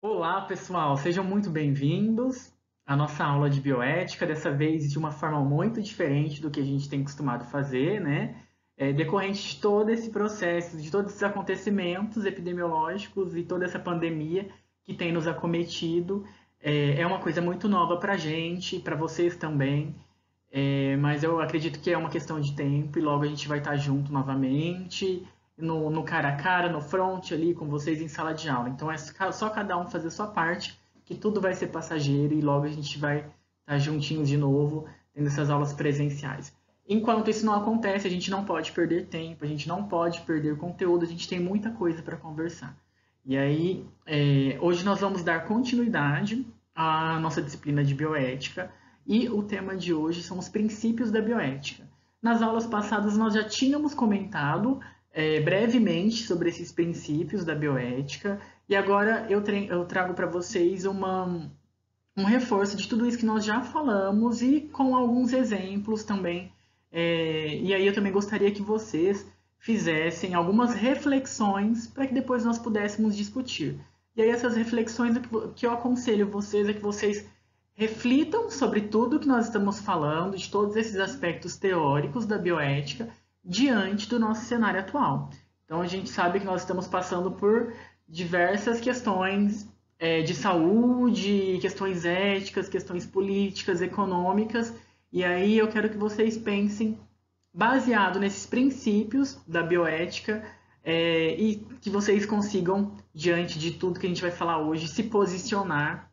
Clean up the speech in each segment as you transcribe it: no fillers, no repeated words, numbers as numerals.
Olá, pessoal, sejam muito bem-vindos à nossa aula de bioética, dessa vez de uma forma muito diferente do que a gente tem costumado fazer, né? Decorrente de todo esse processo, de todos esses acontecimentos epidemiológicos e toda essa pandemia que tem nos acometido, é uma coisa muito nova para a gente, para vocês também, mas eu acredito que é uma questão de tempo e logo a gente vai estar junto novamente, no cara a cara, no front ali com vocês em sala de aula. Então é só cada um fazer a sua parte, que tudo vai ser passageiro e logo a gente vai estar juntinhos de novo, tendo essas aulas presenciais. Enquanto isso não acontece, a gente não pode perder tempo, a gente não pode perder conteúdo, a gente tem muita coisa para conversar. E aí, hoje nós vamos dar continuidade à nossa disciplina de bioética e o tema de hoje são os princípios da bioética. Nas aulas passadas nós já tínhamos comentado brevemente sobre esses princípios da bioética e agora eu trago para vocês um reforço de tudo isso que nós já falamos e com alguns exemplos também. E aí eu também gostaria que vocês fizessem algumas reflexões para que depois nós pudéssemos discutir. E aí essas reflexões, o que eu aconselho vocês é que vocês reflitam sobre tudo que nós estamos falando, de todos esses aspectos teóricos da bioética, diante do nosso cenário atual. Então, a gente sabe que nós estamos passando por diversas questões de saúde, questões éticas, questões políticas, econômicas, e aí eu quero que vocês pensem baseado nesses princípios da bioética e que vocês consigam, diante de tudo que a gente vai falar hoje, se posicionar.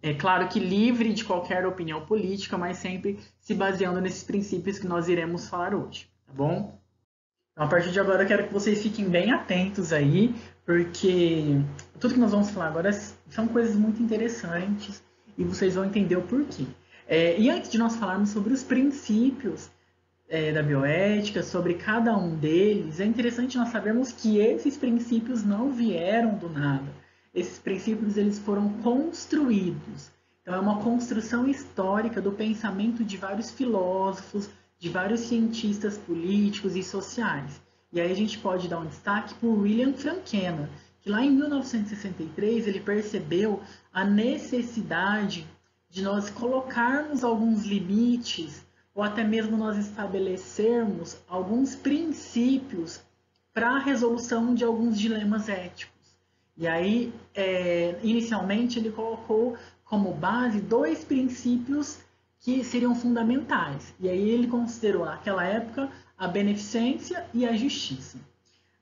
É claro que livre de qualquer opinião política, mas sempre se baseando nesses princípios que nós iremos falar hoje, tá bom? Então, a partir de agora, eu quero que vocês fiquem bem atentos aí, porque tudo que nós vamos falar agora são coisas muito interessantes e vocês vão entender o porquê. E antes de nós falarmos sobre os princípios da bioética, sobre cada um deles, é interessante nós sabermos que esses princípios não vieram do nada. Esses princípios eles foram construídos. Então é uma construção histórica do pensamento de vários filósofos, de vários cientistas políticos e sociais. E aí a gente pode dar um destaque para William Frankena, que lá em 1963 ele percebeu a necessidade de nós colocarmos alguns limites ou até mesmo nós estabelecermos alguns princípios para a resolução de alguns dilemas éticos. E aí, inicialmente, ele colocou como base dois princípios que seriam fundamentais. E aí ele considerou, naquela época, a beneficência e a justiça.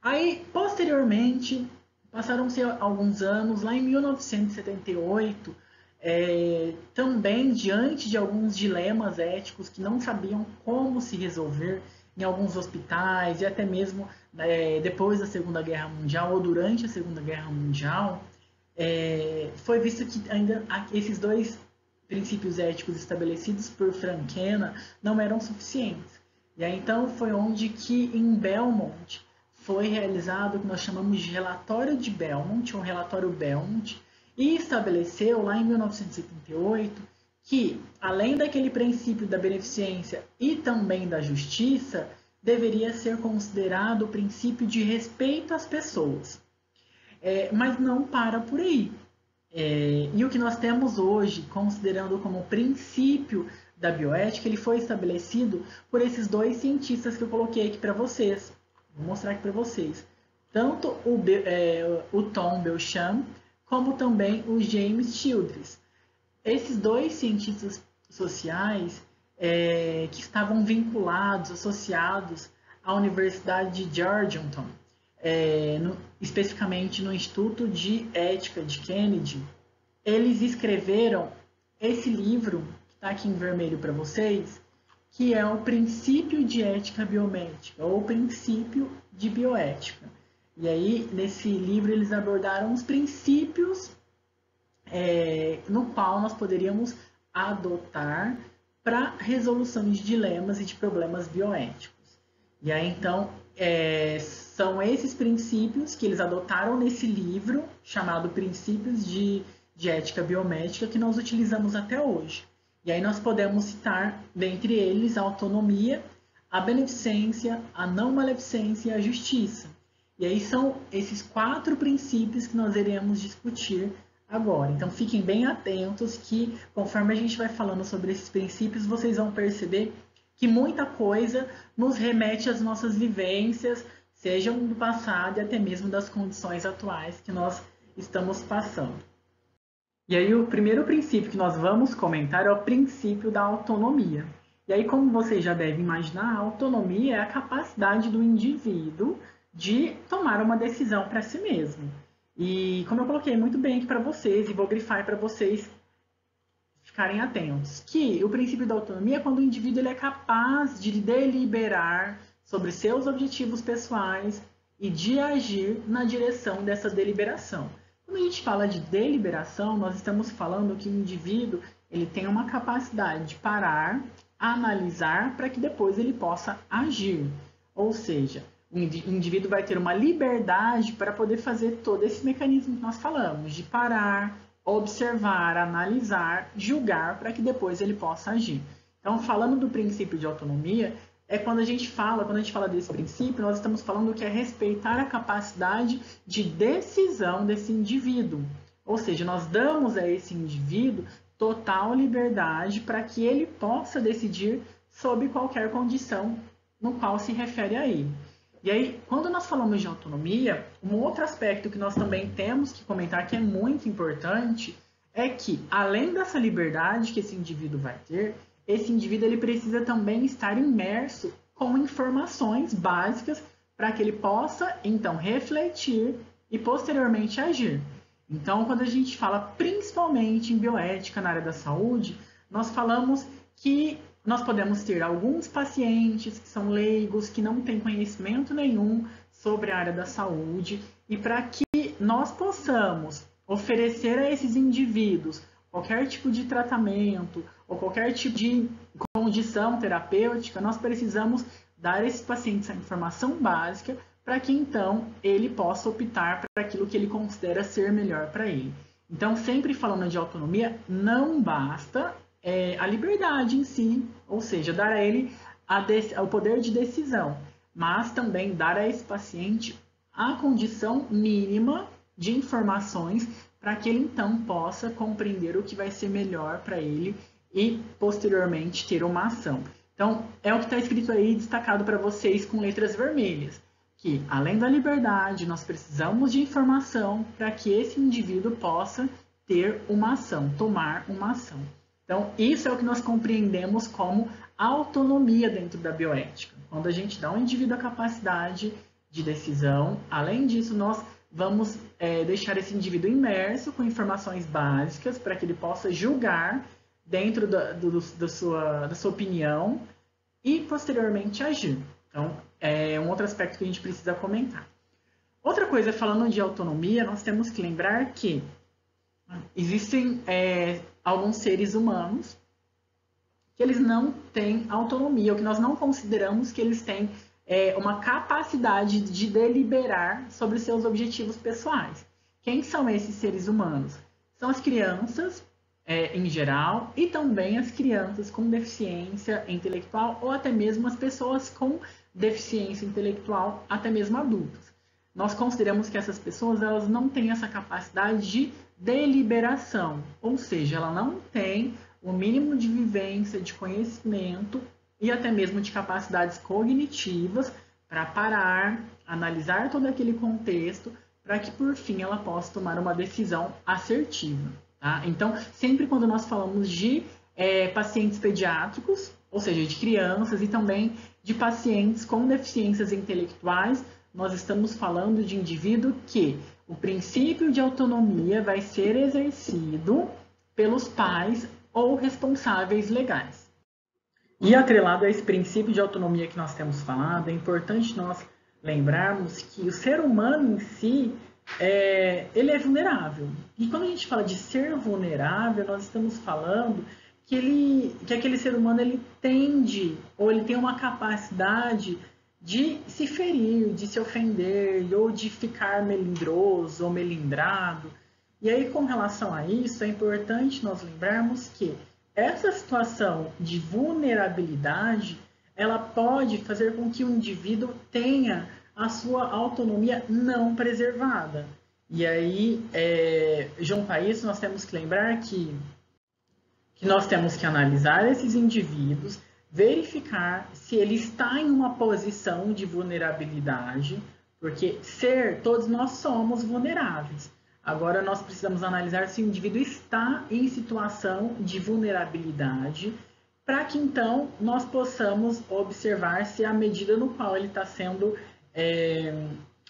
Aí, posteriormente, passaram-se alguns anos, lá em 1978, também diante de alguns dilemas éticos que não sabiam como se resolver em alguns hospitais e até mesmo depois da Segunda Guerra Mundial ou durante a Segunda Guerra Mundial, foi visto que ainda esses dois princípios éticos estabelecidos por Frankena não eram suficientes. E aí então foi onde que em Belmont foi realizado o que nós chamamos de relatório de Belmont, ou relatório Belmont, e estabeleceu lá em 1978 que, além daquele princípio da beneficência e também da justiça, deveria ser considerado o princípio de respeito às pessoas. Mas não para por aí. E o que nós temos hoje, considerando como princípio da bioética, ele foi estabelecido por esses dois cientistas que eu coloquei aqui para vocês. Vou mostrar aqui para vocês. Tanto o Tom Belchamp, como também o James Childress. Esses dois cientistas sociais que estavam vinculados, associados à Universidade de Georgetown, especificamente no Instituto de Ética de Kennedy, eles escreveram esse livro, que está aqui em vermelho para vocês, que é o Princípio de Ética Biomédica, ou Princípio de Bioética. E aí, nesse livro, eles abordaram os princípios no qual nós poderíamos adotar para resolução de dilemas e de problemas bioéticos. E aí, então, são esses princípios que eles adotaram nesse livro, chamado Princípios de Ética Biomédica, que nós utilizamos até hoje. E aí nós podemos citar, dentre eles, a autonomia, a beneficência, a não maleficência e a justiça. E aí são esses 4 princípios que nós iremos discutir agora. Então fiquem bem atentos que conforme a gente vai falando sobre esses princípios, vocês vão perceber que muita coisa nos remete às nossas vivências, sejam do passado e até mesmo das condições atuais que nós estamos passando. E aí o primeiro princípio que nós vamos comentar é o princípio da autonomia. E aí, como vocês já devem imaginar, a autonomia é a capacidade do indivíduo de tomar uma decisão para si mesmo. E como eu coloquei muito bem aqui para vocês, e vou grifar para vocês ficarem atentos, que o princípio da autonomia é quando o indivíduo ele é capaz de deliberar sobre seus objetivos pessoais e de agir na direção dessa deliberação. Quando a gente fala de deliberação, nós estamos falando que o indivíduo ele tem uma capacidade de parar, analisar, para que depois ele possa agir. Ou seja, o indivíduo vai ter uma liberdade para poder fazer todo esse mecanismo que nós falamos, de parar, observar, analisar, julgar, para que depois ele possa agir. Então, falando do princípio de autonomia, quando a gente fala desse princípio, nós estamos falando que é respeitar a capacidade de decisão desse indivíduo. Ou seja, nós damos a esse indivíduo total liberdade para que ele possa decidir sob qualquer condição no qual se refere a ele. E aí, quando nós falamos de autonomia, um outro aspecto que nós também temos que comentar que é muito importante é que, além dessa liberdade que esse indivíduo vai ter, esse indivíduo ele precisa também estar imerso com informações básicas para que ele possa, então, refletir e posteriormente agir. Então, quando a gente fala principalmente em bioética na área da saúde, nós falamos que nós podemos ter alguns pacientes que são leigos, que não têm conhecimento nenhum sobre a área da saúde, e para que nós possamos oferecer a esses indivíduos qualquer tipo de tratamento ou qualquer tipo de condição terapêutica, nós precisamos dar a esses pacientes a informação básica para que então ele possa optar para aquilo que ele considera ser melhor para ele. Então, sempre falando de autonomia, não basta a liberdade em si, ou seja, dar a ele o poder de decisão, mas também dar a esse paciente a condição mínima de informações para que ele então possa compreender o que vai ser melhor para ele e posteriormente ter uma ação. Então, é o que está escrito aí, destacado para vocês com letras vermelhas, que além da liberdade, nós precisamos de informação para que esse indivíduo possa ter uma ação, tomar uma ação. Então, isso é o que nós compreendemos como autonomia dentro da bioética. Quando a gente dá ao indivíduo a capacidade de decisão, além disso, nós vamos deixar esse indivíduo imerso com informações básicas para que ele possa julgar dentro da sua opinião e, posteriormente, agir. Então, é um outro aspecto que a gente precisa comentar. Outra coisa, falando de autonomia, nós temos que lembrar que existem alguns seres humanos que eles não têm autonomia, ou que nós não consideramos que eles têm uma capacidade de deliberar sobre seus objetivos pessoais. Quem são esses seres humanos? São as crianças, em geral, e também as crianças com deficiência intelectual, ou até mesmo as pessoas com deficiência intelectual, até mesmo adultos. Nós consideramos que essas pessoas elas não têm essa capacidade de deliberação, ou seja, ela não tem o mínimo de vivência, de conhecimento e até mesmo de capacidades cognitivas para parar, analisar todo aquele contexto, para que por fim ela possa tomar uma decisão assertiva. Tá? Então, sempre quando nós falamos de pacientes pediátricos, ou seja, de crianças e também de pacientes com deficiências intelectuais, nós estamos falando de indivíduo que o princípio de autonomia vai ser exercido pelos pais ou responsáveis legais. E atrelado a esse princípio de autonomia que nós temos falado, é importante nós lembrarmos que o ser humano em si, ele é vulnerável. E quando a gente fala de ser vulnerável, nós estamos falando que aquele ser humano ele tende, ou ele tem uma capacidade de se ferir, de se ofender, ou de ficar melindroso ou melindrado. E aí, com relação a isso, é importante nós lembrarmos que essa situação de vulnerabilidade, ela pode fazer com que o indivíduo tenha a sua autonomia não preservada. E aí, junto a isso, nós temos que lembrar que nós temos que analisar esses indivíduos, verificar se ele está em uma posição de vulnerabilidade, porque todos nós somos vulneráveis. Agora nós precisamos analisar se o indivíduo está em situação de vulnerabilidade, para que então nós possamos observar se a medida no qual ele está sendo,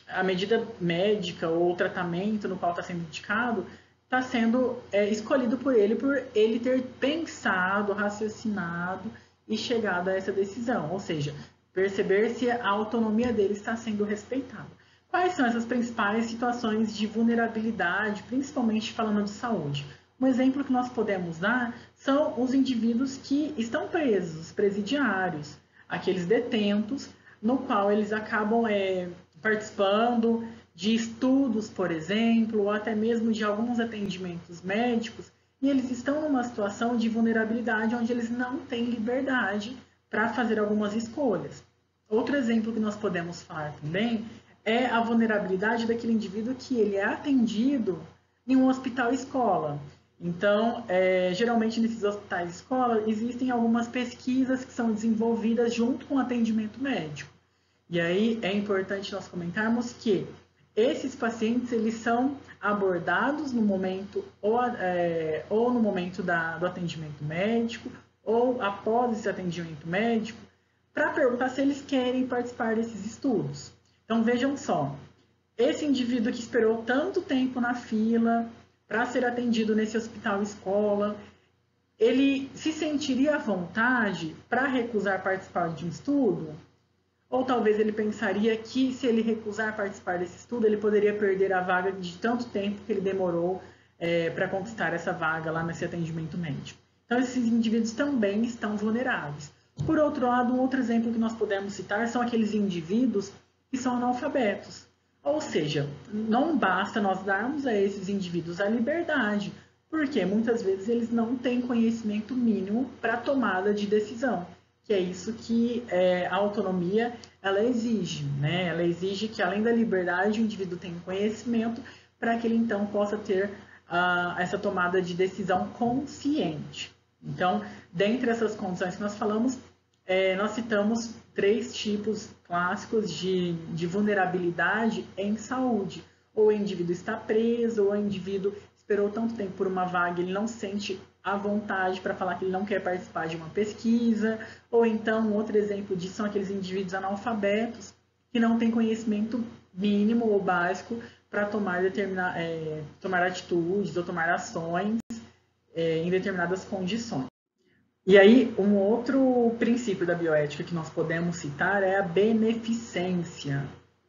a medida médica ou o tratamento no qual está sendo indicado, está sendo escolhido por ele ter pensado, raciocinado e chegado a essa decisão. Ou seja, perceber se a autonomia dele está sendo respeitada. Quais são essas principais situações de vulnerabilidade, principalmente falando de saúde? Um exemplo que nós podemos dar são os indivíduos que estão presos, os presidiários, aqueles detentos, no qual eles acabam participando de estudos, por exemplo, ou até mesmo de alguns atendimentos médicos, e eles estão numa situação de vulnerabilidade onde eles não têm liberdade para fazer algumas escolhas. Outro exemplo que nós podemos falar também é a vulnerabilidade daquele indivíduo que ele é atendido em um hospital-escola. Então, geralmente nesses hospitais-escola existem algumas pesquisas que são desenvolvidas junto com o atendimento médico. E aí é importante nós comentarmos que esses pacientes eles são abordados no momento ou no momento do atendimento médico ou após esse atendimento médico para perguntar se eles querem participar desses estudos. Então vejam só, esse indivíduo que esperou tanto tempo na fila para ser atendido nesse hospital-escola, ele se sentiria à vontade para recusar participar de um estudo? Ou talvez ele pensaria que se ele recusar participar desse estudo, ele poderia perder a vaga de tanto tempo que ele demorou para conquistar essa vaga lá nesse atendimento médico. Então, esses indivíduos também estão vulneráveis. Por outro lado, um outro exemplo que nós podemos citar são aqueles indivíduos que são analfabetos. Ou seja, não basta nós darmos a esses indivíduos a liberdade, porque muitas vezes eles não têm conhecimento mínimo para a tomada de decisão. Que é isso que a autonomia ela exige, né? Ela exige que, além da liberdade, o indivíduo tenha conhecimento para que ele, então, possa ter essa tomada de decisão consciente. Então, dentre essas condições que nós falamos, nós citamos 3 tipos clássicos de vulnerabilidade em saúde. Ou o indivíduo está preso, ou o indivíduo esperou tanto tempo por uma vaga, ele não sente à vontade para falar que ele não quer participar de uma pesquisa, ou então, um outro exemplo disso são aqueles indivíduos analfabetos que não têm conhecimento mínimo ou básico para tomar atitudes ou tomar ações em determinadas condições. E aí, um outro princípio da bioética que nós podemos citar é a beneficência.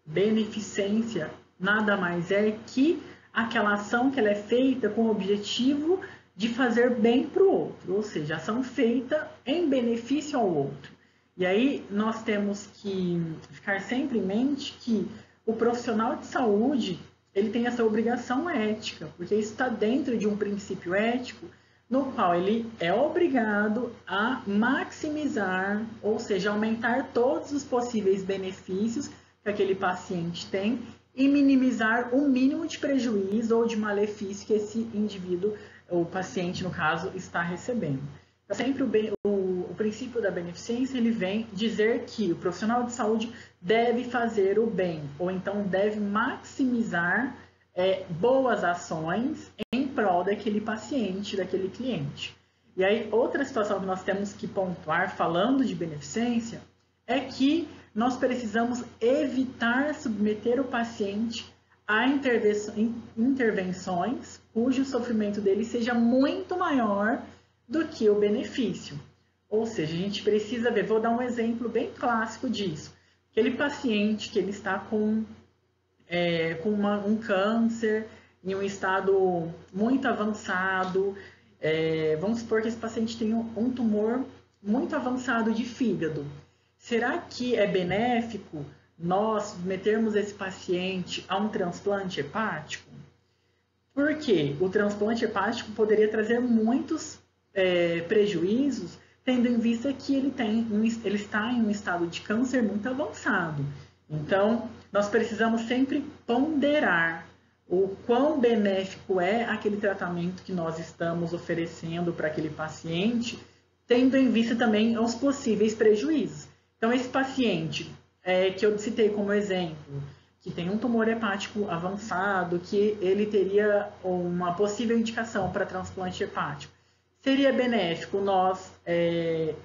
Beneficência nada mais é que aquela ação que ela é feita com o objetivo de fazer bem para o outro, ou seja, ação feita em benefício ao outro. E aí nós temos que ficar sempre em mente que o profissional de saúde ele tem essa obrigação ética, porque isso está dentro de um princípio ético no qual ele é obrigado a maximizar, ou seja, aumentar todos os possíveis benefícios que aquele paciente tem e minimizar o mínimo de prejuízo ou de malefício que esse indivíduo, o paciente, no caso, está recebendo. Então, sempre o princípio da beneficência ele vem dizer que o profissional de saúde deve fazer o bem, ou então deve maximizar boas ações em prol daquele paciente, daquele cliente. E aí, outra situação que nós temos que pontuar, falando de beneficência, é que nós precisamos evitar submeter o paciente a intervenções cujo sofrimento dele seja muito maior do que o benefício. Ou seja, a gente precisa ver, vou dar um exemplo bem clássico disso. Aquele paciente que ele está com um câncer em um estado muito avançado, vamos supor que esse paciente tem um tumor muito avançado de fígado. Será que é benéfico nós submetermos esse paciente a um transplante hepático? Porque o transplante hepático poderia trazer muitos prejuízos, tendo em vista que ele está em um estado de câncer muito avançado. Então, nós precisamos sempre ponderar o quão benéfico é aquele tratamento que nós estamos oferecendo para aquele paciente, tendo em vista também os possíveis prejuízos. Então, esse paciente que eu citei como exemplo, que tem um tumor hepático avançado, que ele teria uma possível indicação para transplante hepático, seria benéfico nós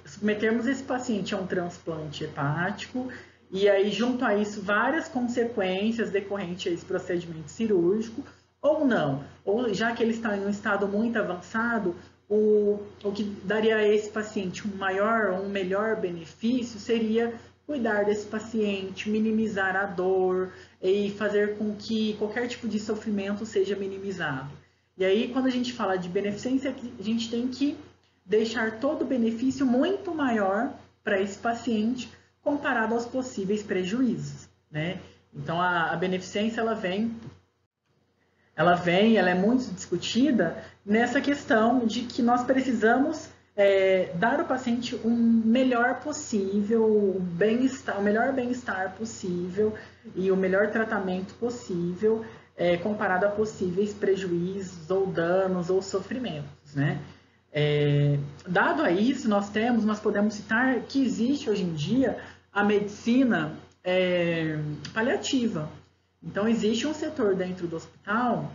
submetermos esse paciente a um transplante hepático e aí, junto a isso, várias consequências decorrentes a esse procedimento cirúrgico, ou não. Ou já que ele está em um estado muito avançado, o que daria a esse paciente um melhor benefício seria cuidar desse paciente, minimizar a dor e fazer com que qualquer tipo de sofrimento seja minimizado. E aí, quando a gente fala de beneficência, a gente tem que deixar todo o benefício muito maior para esse paciente comparado aos possíveis prejuízos, né? Então, a beneficência, ela é muito discutida nessa questão de que nós precisamos dar ao paciente o melhor possível, o melhor bem-estar possível e o melhor tratamento possível comparado a possíveis prejuízos ou danos ou sofrimentos, né? Dado a isso, nós podemos citar que existe hoje em dia a medicina paliativa. Então, existe um setor dentro do hospital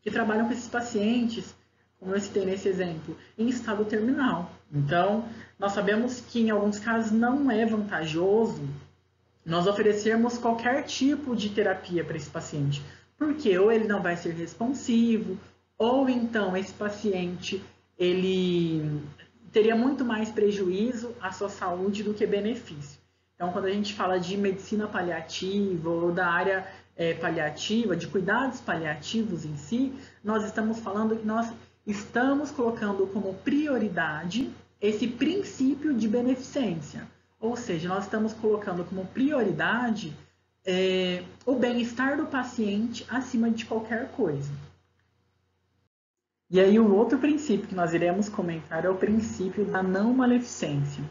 que trabalha com esses pacientes, como eu citei nesse exemplo, em estado terminal. Então, nós sabemos que em alguns casos não é vantajoso nós oferecermos qualquer tipo de terapia para esse paciente, porque ou ele não vai ser responsivo, ou então esse paciente ele teria muito mais prejuízo à sua saúde do que benefício. Então, quando a gente fala de medicina paliativa ou da área paliativa, de cuidados paliativos em si, nós estamos falando que nós estamos colocando como prioridade esse princípio de beneficência. Ou seja, nós estamos colocando como prioridade o bem-estar do paciente acima de qualquer coisa. E aí o outro princípio que nós iremos comentar é o princípio da não maleficência.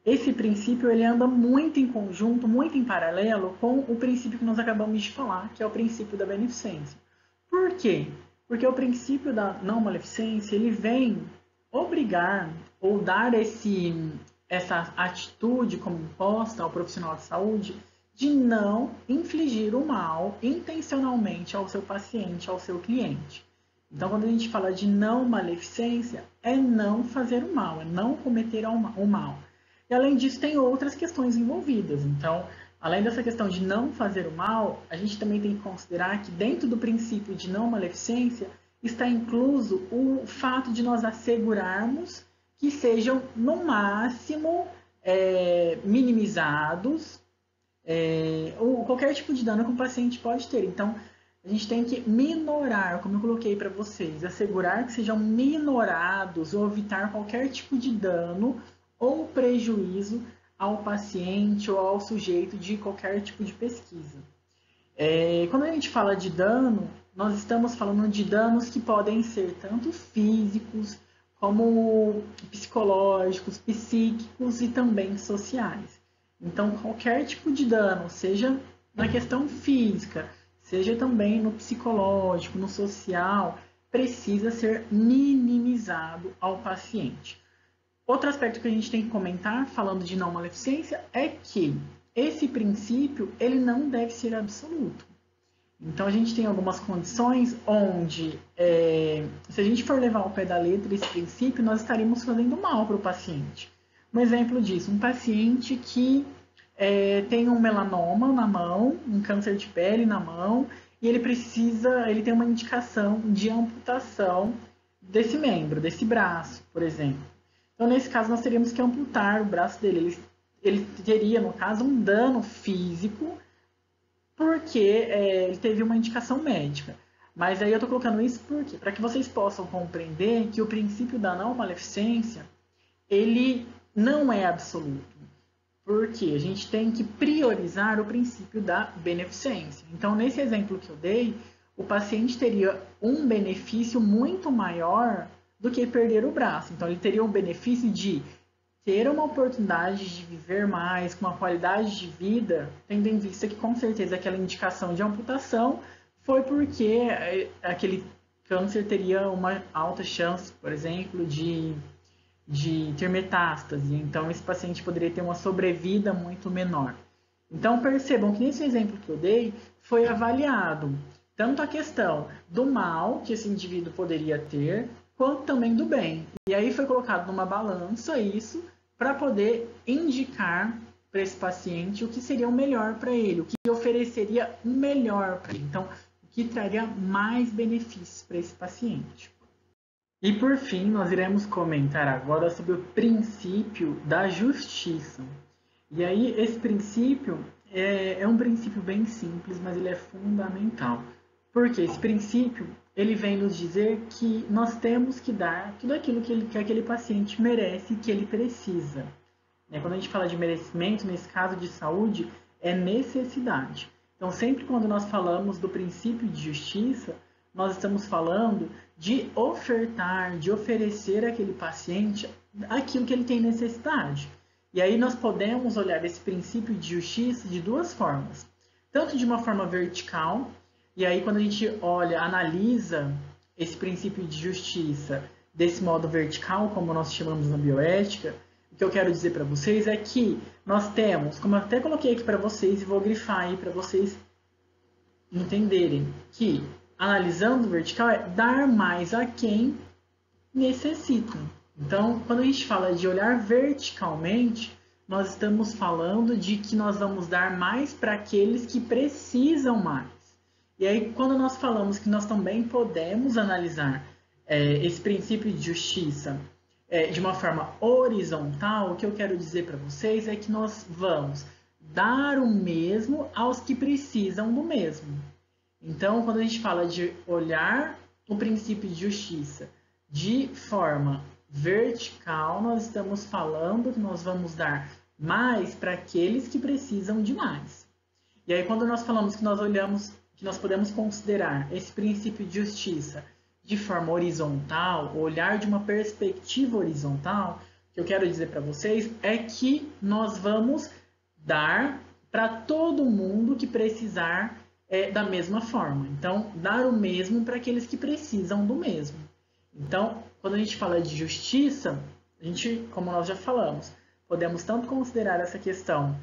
Esse princípio ele anda muito em conjunto, muito em paralelo com o princípio que nós acabamos de falar, que é o princípio da beneficência. Por quê? Porque o princípio da não maleficência ele vem obrigar ou dar essa atitude como imposta ao profissional de saúde de não infligir o mal intencionalmente ao seu paciente, ao seu cliente. Então, quando a gente fala de não maleficência, é não fazer o mal, é não cometer o mal. E, além disso, tem outras questões envolvidas. Então, além dessa questão de não fazer o mal, a gente também tem que considerar que dentro do princípio de não maleficência está incluso o fato de nós assegurarmos que sejam, no máximo, minimizados ou qualquer tipo de dano que o paciente pode ter. Então, a gente tem que minorar, como eu coloquei para vocês, assegurar que sejam minorados ou evitar qualquer tipo de dano ou prejuízo ao paciente ou ao sujeito de qualquer tipo de pesquisa. Quando a gente fala de dano, nós estamos falando de danos que podem ser tanto físicos, como psicológicos, psíquicos e também sociais. Então, qualquer tipo de dano, seja na questão física, seja também no psicológico, no social, precisa ser minimizado ao paciente. Outro aspecto que a gente tem que comentar, falando de não maleficência, é que esse princípio ele não deve ser absoluto. Então, a gente tem algumas condições onde, se a gente for levar ao pé da letra esse princípio, nós estaríamos fazendo mal para o paciente. Um exemplo disso, um paciente que tem um melanoma na mão, um câncer de pele na mão, e ele tem uma indicação de amputação desse membro, desse braço, por exemplo. Então, nesse caso, nós teríamos que amputar o braço dele. Ele teria, no caso, um dano físico, porque ele teve uma indicação médica. Mas aí eu estou colocando isso porque para que vocês possam compreender que o princípio da não maleficência, ele não é absoluto. Porque a gente tem que priorizar o princípio da beneficência. Então, nesse exemplo que eu dei, o paciente teria um benefício muito maior do que perder o braço. Então, ele teria um benefício de ter uma oportunidade de viver mais, com uma qualidade de vida, tendo em vista que, com certeza, aquela indicação de amputação foi porque aquele câncer teria uma alta chance, por exemplo, de ter metástase. Então, esse paciente poderia ter uma sobrevida muito menor. Então, percebam que nesse exemplo que eu dei, foi avaliado tanto a questão do mal que esse indivíduo poderia ter, quanto também do bem. E aí foi colocado numa balança isso para poder indicar para esse paciente o que seria o melhor para ele, o que ofereceria o melhor para ele. Então, o que traria mais benefícios para esse paciente. E por fim, nós iremos comentar agora sobre o princípio da justiça. E aí, esse princípio é um princípio bem simples, mas ele é fundamental. Porque esse princípio, ele vem nos dizer que nós temos que dar tudo aquilo que aquele paciente merece e que ele precisa. Quando a gente fala de merecimento, nesse caso de saúde, é necessidade. Então, sempre quando nós falamos do princípio de justiça, nós estamos falando de ofertar, de oferecer àquele paciente aquilo que ele tem necessidade. E aí nós podemos olhar esse princípio de justiça de duas formas. Tanto de uma forma vertical, e aí quando a gente olha, analisa esse princípio de justiça desse modo vertical, como nós chamamos na bioética, o que eu quero dizer para vocês é que nós temos, como eu até coloquei aqui para vocês e vou grifar aí para vocês entenderem, que analisando vertical é dar mais a quem necessita. Então, quando a gente fala de olhar verticalmente, nós estamos falando de que nós vamos dar mais para aqueles que precisam mais. E aí, quando nós falamos que nós também podemos analisar esse princípio de justiça de uma forma horizontal, o que eu quero dizer para vocês é que nós vamos dar o mesmo aos que precisam do mesmo. Então, quando a gente fala de olhar o princípio de justiça de forma vertical, nós estamos falando que nós vamos dar mais para aqueles que precisam de mais. E aí, quando nós falamos que nós olhamos, que nós podemos considerar esse princípio de justiça de forma horizontal, olhar de uma perspectiva horizontal, o que eu quero dizer para vocês é que nós vamos dar para todo mundo que precisar da mesma forma. Então, dar o mesmo para aqueles que precisam do mesmo. Então, quando a gente fala de justiça, a gente, como nós já falamos, podemos tanto considerar essa questão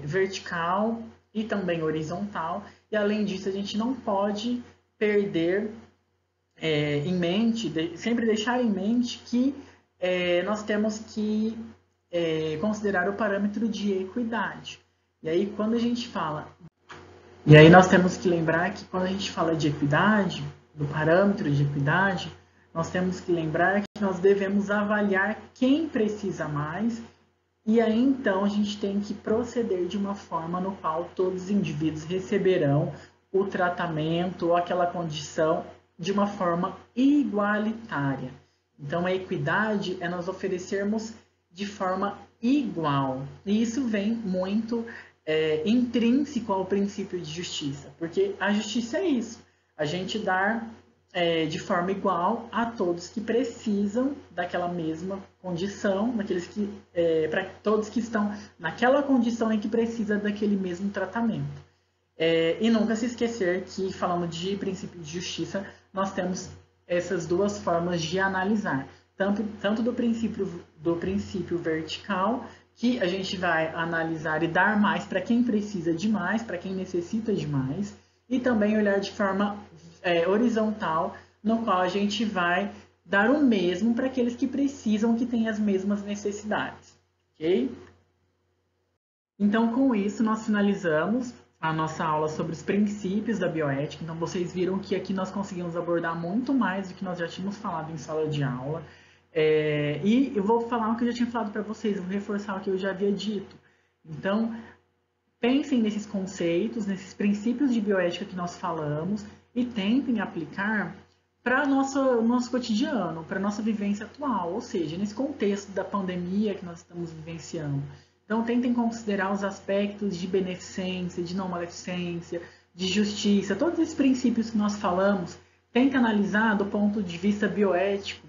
vertical e também horizontal, e além disso, a gente não pode perder em mente, sempre deixar em mente que nós temos que considerar o parâmetro de equidade. E aí, quando a gente fala... E aí nós temos que lembrar que quando a gente fala de equidade, do parâmetro de equidade, nós temos que lembrar que nós devemos avaliar quem precisa mais, e aí então a gente tem que proceder de uma forma no qual todos os indivíduos receberão o tratamento ou aquela condição de uma forma igualitária. Então a equidade é nós oferecermos de forma igual. E isso vem muito intrínseco ao princípio de justiça, porque a justiça é isso, a gente dar de forma igual a todos que precisam daquela mesma condição, para todos que estão naquela condição em que precisa daquele mesmo tratamento. E nunca se esquecer que, falando de princípio de justiça, nós temos essas duas formas de analisar, tanto do princípio vertical, que a gente vai analisar e dar mais para quem precisa de mais, para quem necessita de mais, e também olhar de forma horizontal, no qual a gente vai dar o mesmo para aqueles que precisam, que têm as mesmas necessidades. Ok? Então, com isso, nós finalizamos a nossa aula sobre os princípios da bioética. Então, vocês viram que aqui nós conseguimos abordar muito mais do que nós já tínhamos falado em sala de aula. E eu vou falar o que eu já tinha falado para vocês, eu vou reforçar o que eu já havia dito. Então, pensem nesses conceitos, nesses princípios de bioética que nós falamos e tentem aplicar para o nosso cotidiano, para a nossa vivência atual, ou seja, nesse contexto da pandemia que nós estamos vivenciando. Então, tentem considerar os aspectos de beneficência, de não maleficência, de justiça, todos esses princípios que nós falamos, tentem analisar do ponto de vista bioético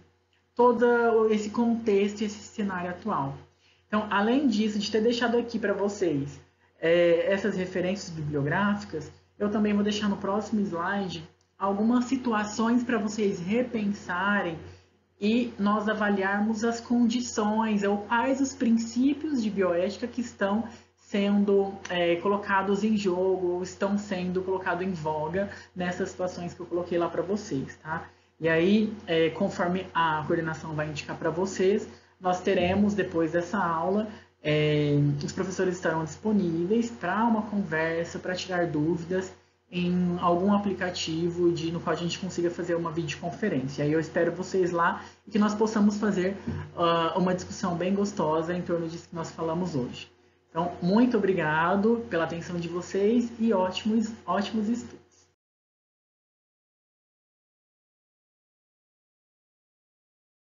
todo esse contexto e esse cenário atual. Então, além disso, de ter deixado aqui para vocês essas referências bibliográficas, Eu também vou deixar no próximo slide algumas situações para vocês repensarem e nós avaliarmos as condições ou quais os princípios de bioética que estão sendo colocados em jogo ou estão sendo colocados em voga nessas situações que eu coloquei lá para vocês, tá? E aí, conforme a coordenação vai indicar para vocês, nós teremos, depois dessa aula, os professores estarão disponíveis para uma conversa, para tirar dúvidas em algum aplicativo no qual a gente consiga fazer uma videoconferência. Aí eu espero vocês lá e que nós possamos fazer uma discussão bem gostosa em torno disso que nós falamos hoje. Então, muito obrigado pela atenção de vocês e ótimos estudos.